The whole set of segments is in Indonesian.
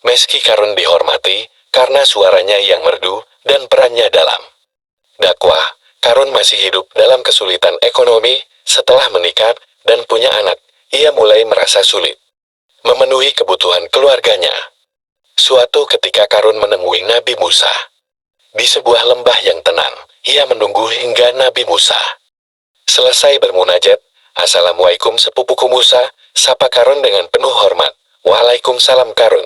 Meski Karun dihormati, karena suaranya yang merdu, dan perannya dalam dakwah, Karun masih hidup dalam kesulitan ekonomi. Setelah menikah, dan punya anak, ia mulai merasa sulit memenuhi kebutuhan keluarganya. Suatu ketika Karun menemui Nabi Musa. Di sebuah lembah yang tenang, ia menunggu hingga Nabi Musa selesai bermunajat. "Assalamualaikum sepupuku Musa," sapa Karun dengan penuh hormat. "Waalaikumsalam Karun.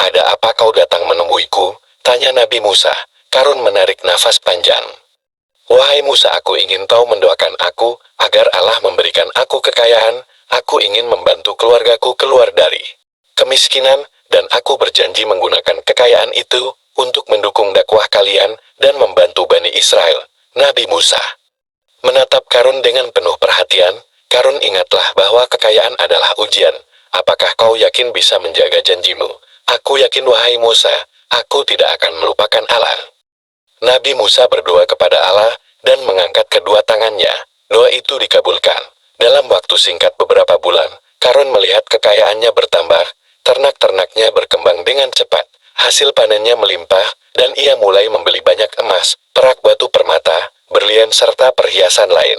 Ada apa kau datang menemuiku?" tanya Nabi Musa. Karun menarik nafas panjang. "Wahai Musa, aku ingin kau mendoakan aku, agar Allah memberikan aku kekayaan. Aku ingin membantu keluargaku keluar dari kemiskinan, dan aku berjanji menggunakan kekayaan itu untuk mendukung dakwah kalian, dan membantu Bani Israel." Nabi Musa menatap Karun dengan penuh perhatian. "Karun, ingatlah bahwa kekayaan adalah ujian. Apakah kau yakin bisa menjaga janjimu?" "Aku yakin wahai Musa, aku tidak akan melupakan Allah." Nabi Musa berdoa kepada Allah, dan mengangkat kedua tangannya. Doa itu dikabulkan. Dalam waktu singkat beberapa bulan, Karun melihat kekayaannya bertambah, ternak-ternaknya berkembang dengan cepat, hasil panennya melimpah, dan ia mulai membeli banyak emas, perak batu permata, berlian serta perhiasan lain.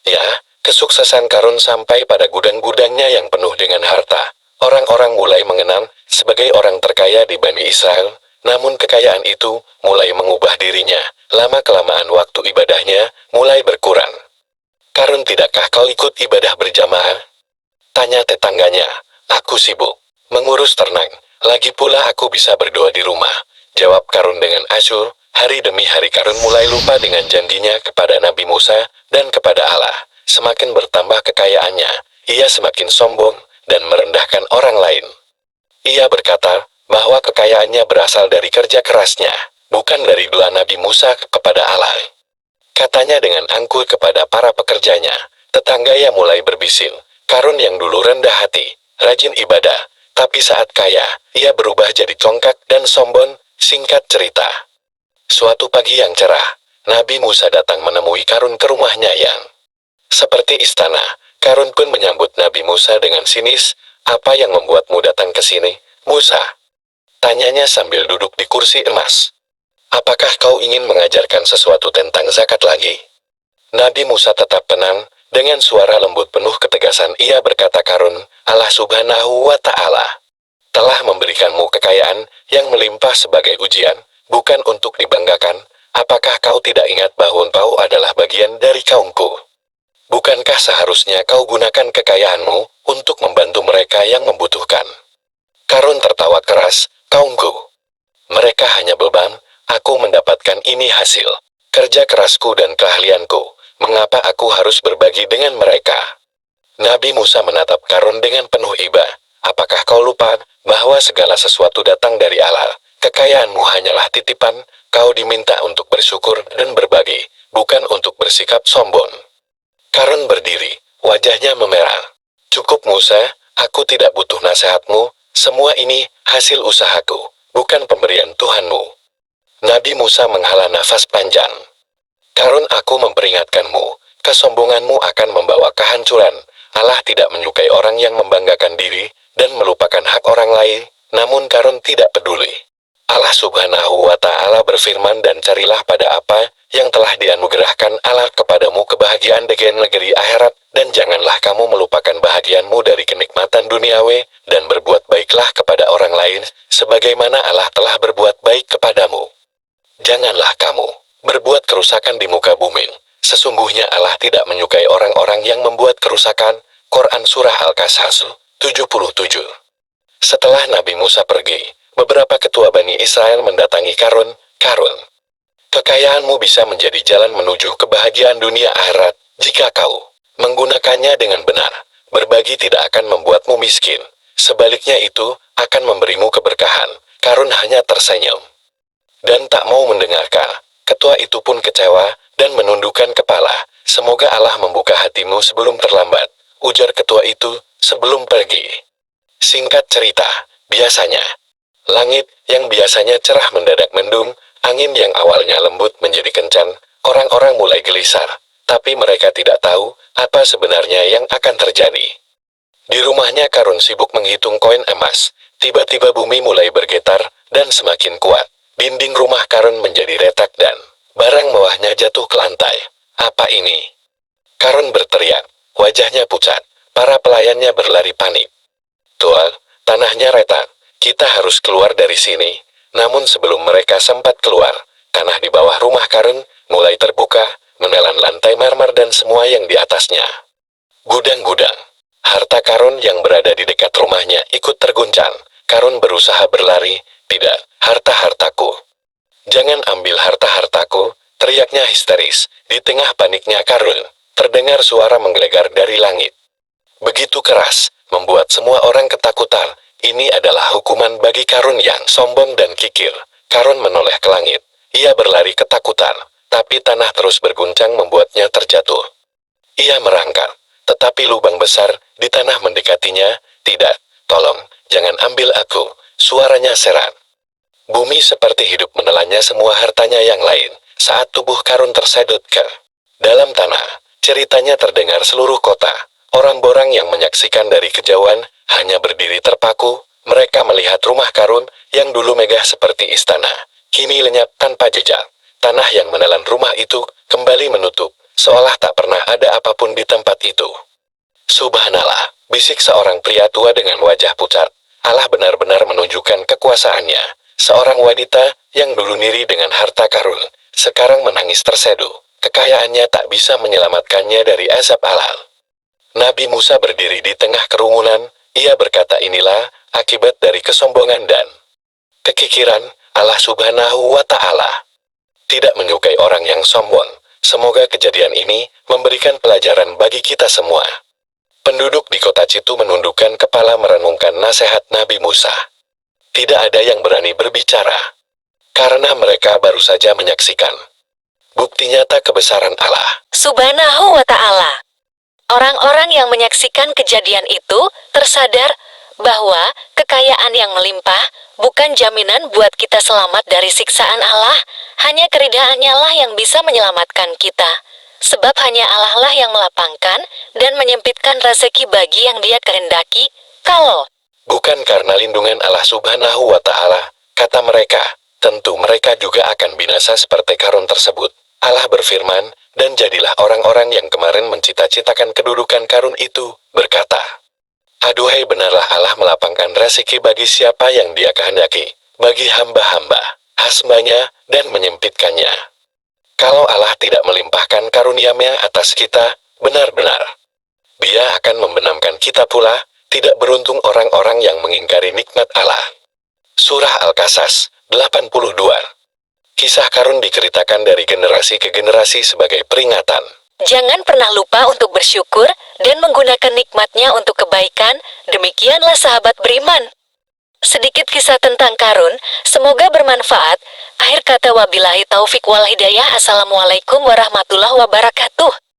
Ya, kesuksesan Karun sampai pada gudang-gudangnya yang penuh dengan harta. Orang-orang mulai mengenal sebagai orang terkaya di Bani Israel. Namun kekayaan itu mulai mengubah dirinya. Lama-kelamaan waktu ibadahnya mulai berkurang. "Karun, tidakkah kau ikut ibadah berjamaah?" tanya tetangganya. "Aku sibuk mengurus ternak. Lagi pula aku bisa berdoa di rumah," jawab Karun dengan asyur. Hari demi hari Karun mulai lupa dengan janjinya kepada Nabi Musa dan kepada Allah. Semakin bertambah kekayaannya, ia semakin sombong dan merendahkan orang lain. Ia berkata bahwa kekayaannya berasal dari kerja kerasnya, bukan dari doa Nabi Musa kepada Allah. Katanya dengan angkuh kepada para pekerjanya. Tetangganya mulai berbisil, "Karun yang dulu rendah hati, rajin ibadah, tapi saat kaya, ia berubah jadi congkak dan sombong." Singkat cerita, suatu pagi yang cerah, Nabi Musa datang menemui Karun ke rumahnya yang seperti istana. Karun pun menyambut Nabi Musa dengan sinis. "Apa yang membuatmu datang ke sini, Musa?" tanyanya sambil duduk di kursi emas. "Apakah kau ingin mengajarkan sesuatu tentang zakat lagi?" Nabi Musa tetap tenang. Dengan suara lembut penuh ketegasan ia berkata, "Karun, Allah Subhanahu wa Ta'ala telah memberikanmu kekayaan yang melimpah sebagai ujian, bukan untuk dibanggakan. Apakah kau tidak ingat bahwa kau adalah bagian dari kaumku? Bukankah seharusnya kau gunakan kekayaanmu untuk membantu mereka yang membutuhkan?" Karun tertawa keras. "Kaumku, mereka hanya beban. Aku mendapatkan ini hasil kerja kerasku dan keahlianku. Mengapa aku harus berbagi dengan mereka?" Nabi Musa menatap Karun dengan penuh iba. "Apakah kau lupa bahwa segala sesuatu datang dari Allah? Kekayaanmu hanyalah titipan. Kau diminta untuk bersyukur dan berbagi, bukan untuk bersikap sombong." Karun berdiri, wajahnya memerah. "Cukup Musa, aku tidak butuh nasihatmu. Semua ini hasil usahaku, bukan pemberian Tuhanmu." Nabi Musa menghela nafas panjang. "Karun, aku memperingatkanmu, kesombonganmu akan membawa kehancuran. Allah tidak menyukai orang yang membanggakan diri dan melupakan hak orang lain." Namun Karun tidak peduli. Allah Subhanahu wa Ta'ala berfirman, "Dan carilah pada apa yang telah dianugerahkan Allah kepadamu kebahagiaan di negeri akhirat, dan janganlah kamu melupakan bahagianmu dari kenikmatan duniawi, dan berbuat baiklah kepada orang lain, sebagaimana Allah telah berbuat baik kepadamu. Janganlah kamu berbuat kerusakan di muka bumi. Sesungguhnya Allah tidak menyukai orang-orang yang membuat kerusakan." Quran Surah Al-Qasas 77. Setelah Nabi Musa pergi, beberapa ketua Bani Israel mendatangi Karun. "Karun, kekayaanmu bisa menjadi jalan menuju kebahagiaan dunia akhirat, jika kau menggunakannya dengan benar. Berbagi tidak akan membuatmu miskin. Sebaliknya itu akan memberimu keberkahan." Karun hanya tersenyum dan tak mau mendengarkan. Ketua itu pun kecewa dan menundukkan kepala. "Semoga Allah membuka hatimu sebelum terlambat," ujar ketua itu sebelum pergi. Singkat cerita, biasanya langit yang biasanya cerah mendadak mendung, angin yang awalnya lembut menjadi kencang. Orang-orang mulai gelisar, tapi mereka tidak tahu apa sebenarnya yang akan terjadi. Di rumahnya Karun sibuk menghitung koin emas. Tiba-tiba bumi mulai bergetar dan semakin kuat. Dinding rumah Karun menjadi retak dan barang mewahnya jatuh ke lantai. Apa ini? Karun berteriak. Wajahnya pucat. Para pelayannya berlari panik. Tuan, tanahnya retak. Kita harus keluar dari sini. Namun sebelum mereka sempat keluar, tanah di bawah rumah Karun mulai terbuka, menelan lantai marmer dan semua yang di atasnya. Gudang-gudang. Harta Karun yang berada di dekat rumahnya ikut terguncang. Karun berusaha berlari. Tidak, harta-hartaku. Jangan ambil harta-hartaku, teriaknya histeris. Di tengah paniknya Karun, terdengar suara menggelegar dari langit. Begitu keras, membuat semua orang ketakutan. Ini adalah hukuman bagi Karun yang sombong dan kikir. Karun menoleh ke langit. Ia berlari ketakutan, tapi tanah terus berguncang membuatnya terjatuh. Ia merangkak, tetapi lubang besar di tanah mendekatinya. Tidak, tolong, jangan ambil aku, suaranya serak. Bumi seperti hidup menelannya semua hartanya yang lain, saat tubuh Karun tersedot ke dalam tanah. Ceritanya terdengar seluruh kota. Orang-orang yang menyaksikan dari kejauhan hanya berdiri terpaku. Mereka melihat rumah Karun yang dulu megah seperti istana, kini lenyap tanpa jejak. Tanah yang menelan rumah itu kembali menutup, seolah tak pernah ada apapun di tempat itu. Subhanallah, bisik seorang pria tua dengan wajah pucat. Allah benar-benar menunjukkan kekuasaannya. Seorang wanita yang dulu ngiri dengan harta Karun, sekarang menangis terseduh. Kekayaannya tak bisa menyelamatkannya dari azab Allah. Nabi Musa berdiri di tengah kerumunan. Ia berkata, inilah akibat dari kesombongan dan kekikiran. Allah Subhanahu wa Ta'ala tidak menyukai orang yang sombong. Semoga kejadian ini memberikan pelajaran bagi kita semua. Penduduk di kota Citu menundukkan kepala merenungkan nasihat Nabi Musa. Tidak ada yang berani berbicara, karena mereka baru saja menyaksikan bukti nyata kebesaran Allah Subhanahu wa Ta'ala. Orang-orang yang menyaksikan kejadian itu tersadar bahwa kekayaan yang melimpah bukan jaminan buat kita selamat dari siksaan Allah. Hanya keridaannya lah yang bisa menyelamatkan kita. Sebab hanya Allah lah yang melapangkan dan menyempitkan rezeki bagi yang Dia kehendaki. Kalau bukan karena lindungan Allah Subhanahu wa Ta'ala, kata mereka, tentu mereka juga akan binasa seperti Karun tersebut. Allah berfirman, dan jadilah orang-orang yang kemarin mencita-citakan kedudukan Karun itu, berkata, aduhai, benarlah Allah melapangkan rezeki bagi siapa yang Dia kehendaki, bagi hamba-hamba hasbanya, dan menyempitkannya. Kalau Allah tidak melimpahkan karunia-Nya atas kita, benar-benar Dia akan membenamkan kita pula. Tidak beruntung orang-orang yang mengingkari nikmat Allah. Surah Al-Qasas 82. Kisah Karun diceritakan dari generasi ke generasi sebagai peringatan. jangan pernah lupa untuk bersyukur dan menggunakan nikmatnya untuk kebaikan. Demikianlah sahabat beriman. Sedikit kisah tentang Karun, semoga bermanfaat. Akhir kata, wabillahi taufik wal hidayah. Assalamualaikum warahmatullahi wabarakatuh.